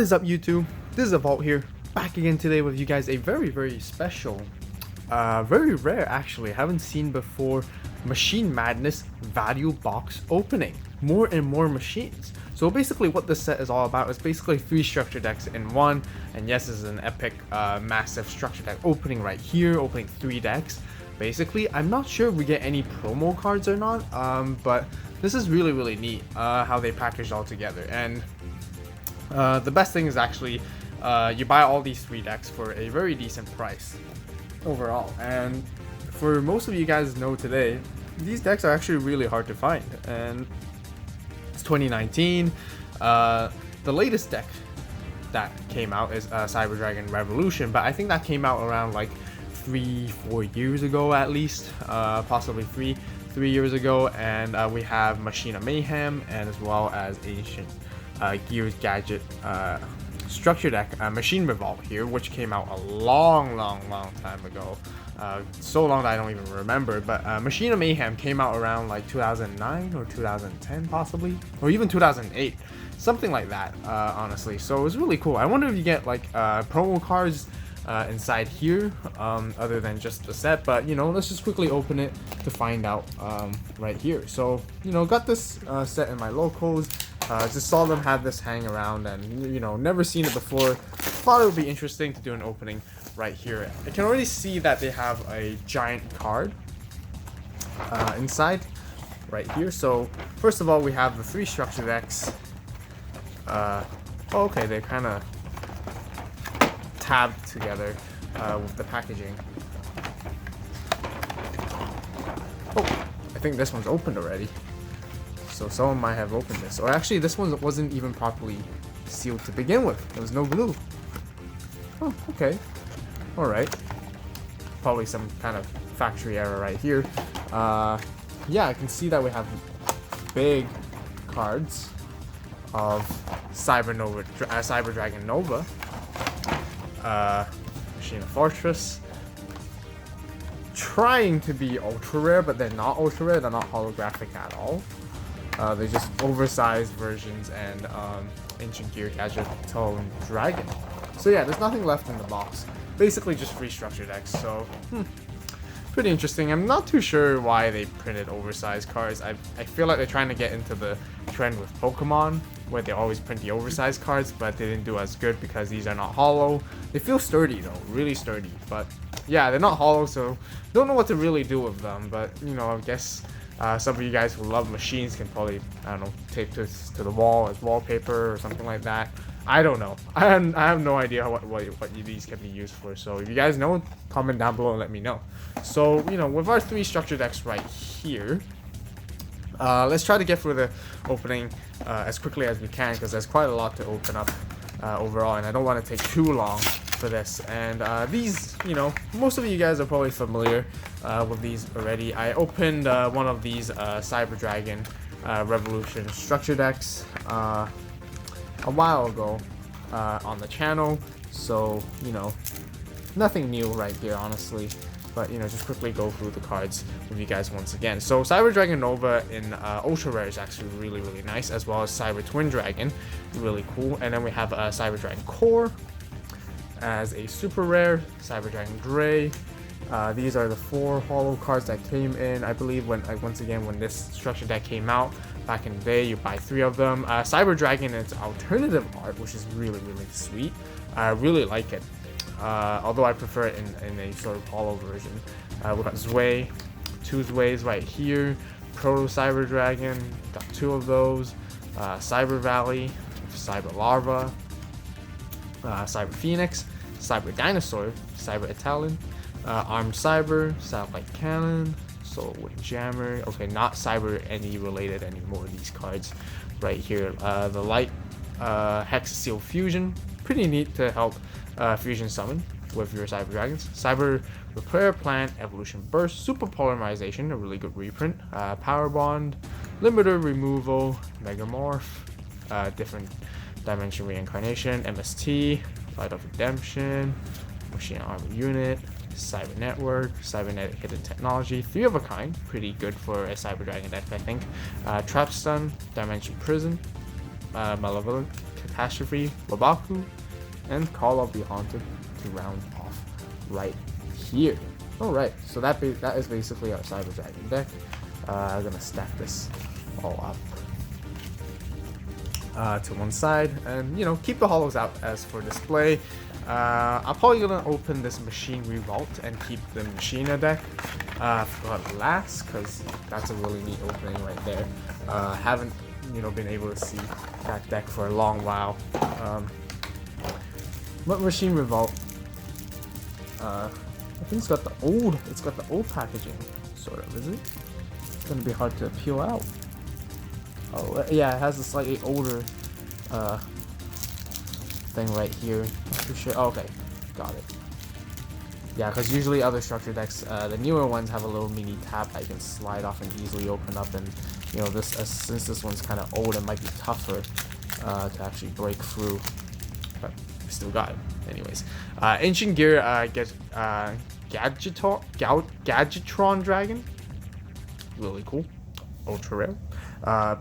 What is up, YouTube? This is AVAULT here, back again today with you guys. A very special, very rare actually, haven't seen before, Machine Madness value box opening. More and more machines. So basically what this set is all about is basically 3 structure decks in one. And yes, this is an epic, massive structure deck opening right here, opening 3 decks. Basically, I'm not sure if we get any promo cards or not, but this is really neat, how they packaged all together. And the best thing is actually you buy all these 3 decks for a very decent price overall. And for most of you guys know today, these decks are actually really hard to find. And it's 2019. The latest deck that came out is Cyber Dragon Revolution, but I think that came out around like 3-4 years ago at least, possibly 3 years ago. And we have Machina Mayhem and as well as Ancient Gears Gadget structure deck, Machine Revolt here, which came out a long time ago. So long that I don't even remember, but Machina Mayhem came out around like 2009 or 2010 possibly, or even 2008, something like that, honestly. So it was really cool. I wonder if you get like promo cards inside here, other than just the set, but you know, let's just quickly open it to find out right here. So, you know, got this set in my locals. Just saw them have this hang around and, you know, never seen it before. Thought it would be interesting to do an opening right here. I can already see that they have a giant card inside right here. So first of all, we have the 3 structure decks. Okay, they kind of tabbed together with the packaging. Oh, I think this one's opened already. So someone might have opened this. Or actually, this one wasn't even properly sealed to begin with. There was no glue. Oh, okay. Alright. Probably some kind of factory error right here. Yeah, I can see that we have big cards of Cyber Dragon Nova. Machina Fortress. Trying to be ultra rare, but they're not ultra rare. They're not holographic at all. They're just oversized versions, and Ancient Gear Gadget Tone Dragon. So yeah, there's nothing left in the box. Basically just 3 structure decks, so pretty interesting. I'm not too sure why they printed oversized cards. I feel like they're trying to get into the trend with Pokemon, where they always print the oversized cards, but they didn't do as good because these are not hollow. They feel sturdy though, really sturdy, but yeah, they're not hollow, so don't know what to really do with them. But you know, I guess some of you guys who love machines can probably, I don't know, tape this to the wall as wallpaper or something like that. I don't know. I have no idea what these can be used for. So if you guys know, comment down below and let me know. So, you know, with our 3 structure decks right here, let's try to get through the opening as quickly as we can, because there's quite a lot to open up overall, and I don't want to take too long for this. And these, you know, most of you guys are probably familiar with these already. I opened one of these Cyber Dragon Revolution structure decks a while ago on the channel, so you know, nothing new right here honestly, but you know, just quickly go through the cards with you guys once again. So Cyber Dragon Nova in ultra rare is actually really nice, as well as Cyber Twin Dragon, really cool. And then we have Cyber Dragon Core as a super rare, Cyber Dragon Gray. These are the 4 hollow cards that came in, I believe, when once again when this structure deck came out back in the day. You buy 3 of them. Cyber Dragon, it's alternative art, which is really sweet. I really like it, although I prefer it in a sort of hollow version. We got Zwei, 2 Zweis right here. Proto Cyber Dragon, got 2 of those. Cyber Valley, Cyber Larva, Cyber Phoenix, Cyber Dinosaur, Cyber Italian, Armed Cyber, Satellite Cannon, Soul Wind Jammer. Okay, not Cyber any related anymore, these cards right here. The Light Hex Seal Fusion, pretty neat to help fusion summon with your Cyber Dragons. Cyber Repair Plan, Evolution Burst, Super Polymerization, a really good reprint. Power Bond, Limiter Removal, Megamorph, Different Dimension Reincarnation, MST, Light of Redemption, Machine Armor Unit, Cyber Network, Cybernetic Hidden Technology, 3 of a kind, pretty good for a Cyber Dragon deck, I think. Trap Stun, Dimension Prison, Malevolent Catastrophe, Wabaku, and Call of the Haunted to round off right here. Alright, so that is basically our Cyber Dragon deck. I'm gonna stack this all up to one side, and you know, keep the holos out as for display. I'm probably gonna open this Machine Revolt and keep the Machina deck for last, because that's a really neat opening right there. Haven't been able to see that deck for a long while. But Machine Revolt, I think it's got the old packaging, sort of, is it? It's gonna be hard to peel out. Oh yeah, it has a slightly older thing right here. Not too sure. Oh, okay, got it. Yeah, because usually other structure decks, the newer ones have a little mini tab that you can slide off and easily open up, and this since this one's kind of old, it might be tougher to actually break through. But we still got it. Anyways, Ancient Gear Gadgetron Dragon, really cool, ultra rare.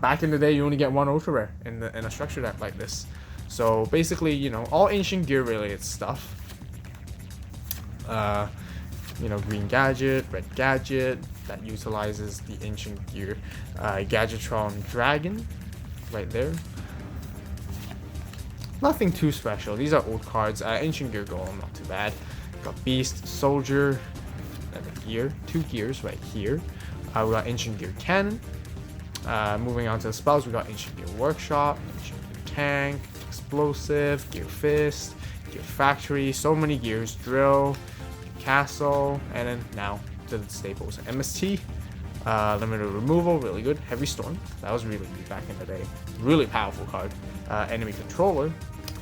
Back in the day, you only get one ultra rare in a structure deck like this. So basically, all Ancient Gear related stuff. Green Gadget, Red Gadget, that utilizes the Ancient Gear Gadgetron Dragon right there. Nothing too special. These are old cards. Ancient Gear Golem, not too bad. Got Beast, Soldier, and a gear. 2 gears right here. We got Ancient Gear Cannon. Moving on to the spells, we got Ancient Gear Workshop, Ancient Gear Tank, Explosive, Gear Fist, Gear Factory, so many gears, Drill, Castle, and then now to the staples. MST, Limited Removal, really good. Heavy Storm, that was really good back in the day. Really powerful card. Enemy Controller,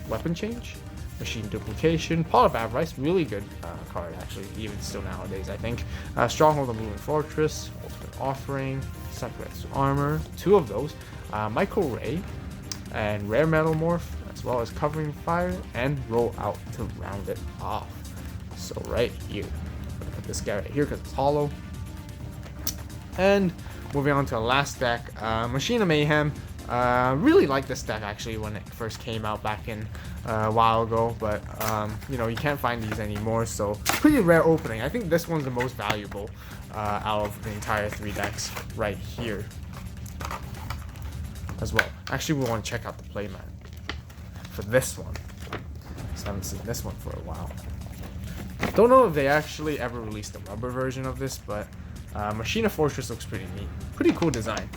Weapon Change, Machine Duplication, Pot of Avarice, really good card actually, even still nowadays I think. Stronghold of Moving Fortress, Ultimate Offering, Sacrifice Armor, 2 of those. Michael Ray, and Rare Metal Morph, as well as Covering Fire, and Roll Out to round it off. So right here, I'm gonna put this guy right here because it's hollow. And moving on to the last deck, Machina Mayhem. Really like this deck actually when it first came out back in a while ago, but you can't find these anymore, so pretty rare opening. I think this one's the most valuable out of the entire 3 decks right here as well. Actually, we want to check out the playmat for this one, so I haven't seen this one for a while. Don't know if they actually ever released a rubber version of this, but Machina Fortress looks pretty neat. Pretty cool design.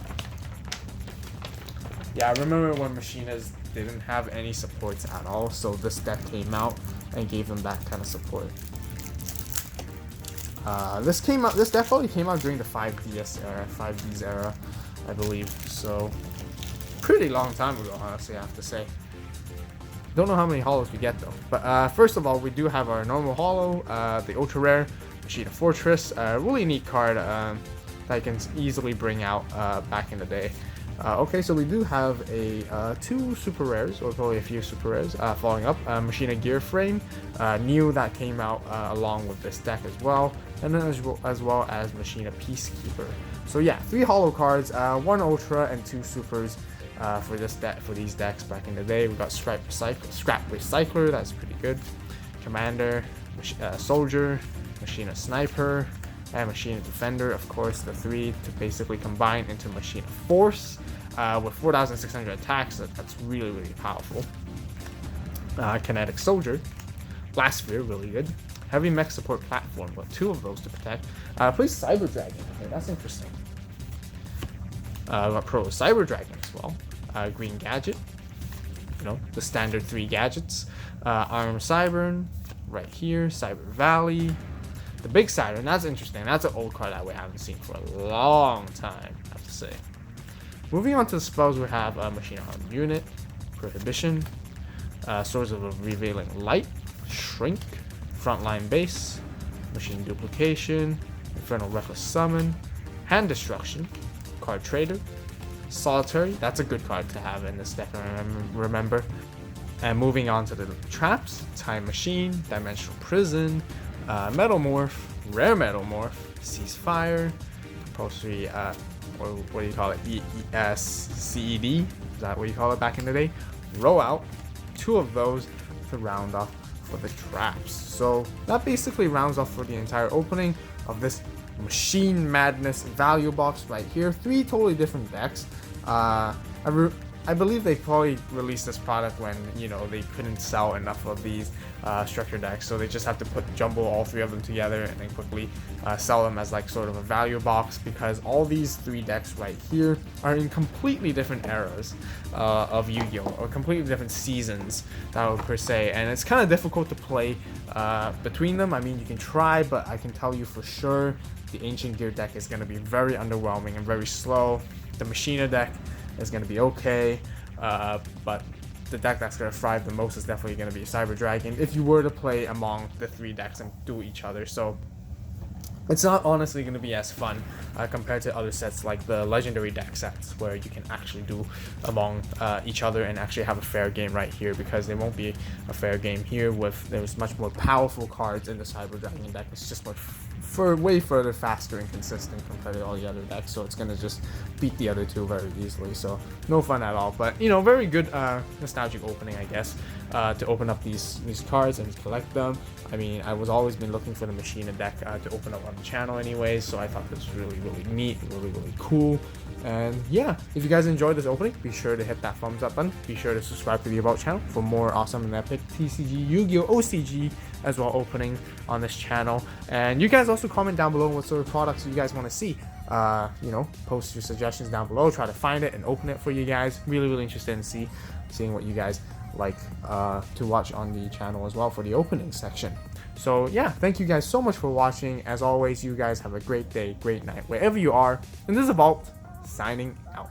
Yeah, I remember when Machinas didn't have any supports at all, so this deck came out and gave them that kind of support. This deck probably came out during the 5Ds era, I believe. So pretty long time ago, honestly, I have to say. Don't know how many holos we get though. But first of all, we do have our normal holo, the ultra rare Machina Fortress. Really neat card that you can easily bring out back in the day. Okay, so we do have a 2 super rares, or probably a few super rares following up. Machina Gear Frame, new that came out along with this deck as well, and then as well as Machina Peacekeeper. So yeah, 3 holo cards, 1 ultra and 2 supers for these decks back in the day. We got Scrap Recycler, that's pretty good. Commander, Soldier, Machina Sniper, and Machina Defender, of course, the 3 to basically combine into Machina Force with 4,600 attacks. That's really, really powerful. Kinetic Soldier, Blast Sphere, really good. Heavy Mech Support Platform, got 2 of those to protect. Plays Cyber Dragon, okay, that's interesting. We got Pro Cyber Dragon as well. Green Gadget, the standard 3 gadgets. Arm Cybern, right here. Cyber Valley. The Big Saturn, that's interesting. That's an old card that we haven't seen for a long time, I have to say. Moving on to the spells, we have Machina Arm Unit, Prohibition, Swords of a Revealing Light, Shrink, Frontline Base, Machine Duplication, Infernal Reckless Summon, Hand Destruction, Card Trader, Solitary, that's a good card to have in this deck, remember. And moving on to the traps, Time Machine, Dimensional Prison, Metal Morph, Rare Metal Morph, Ceasefire, Compulsory, what do you call it, CED, that what you call it back in the day? Roll out 2 of those to round off for the traps. So that basically rounds off for the entire opening of this Machine Madness value box right here. 3 totally different decks. I believe they probably released this product when, you know, they couldn't sell enough of these structure decks, so they just have to jumble all 3 of them together and then quickly sell them as like sort of a value box, because all these 3 decks right here are in completely different eras of Yu-Gi-Oh! Or completely different seasons, per se, and it's kind of difficult to play between them. I mean, you can try, but I can tell you for sure the Ancient Gear deck is going to be very underwhelming and very slow. The Machina deck is going to be okay, but the deck that's going to thrive the most is definitely going to be Cyber Dragon if you were to play among the 3 decks and do each other. So it's not honestly going to be as fun compared to other sets like the Legendary deck sets, where you can actually do among each other and actually have a fair game right here, because there won't be a fair game here with there's much more powerful cards in the Cyber Dragon deck. It's just much way further faster and consistent compared to all the other decks, so it's gonna just beat the other 2 very easily. So no fun at all, but you know, very good nostalgic opening, I guess, to open up these cards and collect them. I mean, I was always been looking for the Machina deck to open up on the channel anyways, so I thought this was really neat, really cool. And yeah, if you guys enjoyed this opening, be sure to hit that thumbs up button. Be sure to subscribe to the About channel for more awesome and epic TCG, Yu-Gi-Oh! OCG as well opening on this channel. And you guys also comment down below what sort of products you guys want to see. You know, post your suggestions down below, try to find it and open it for you guys. Really interested in seeing what you guys like to watch on the channel as well for the opening section. So yeah, thank you guys so much for watching. As always, you guys have a great day, great night, wherever you are. And this is AVAULT signing out.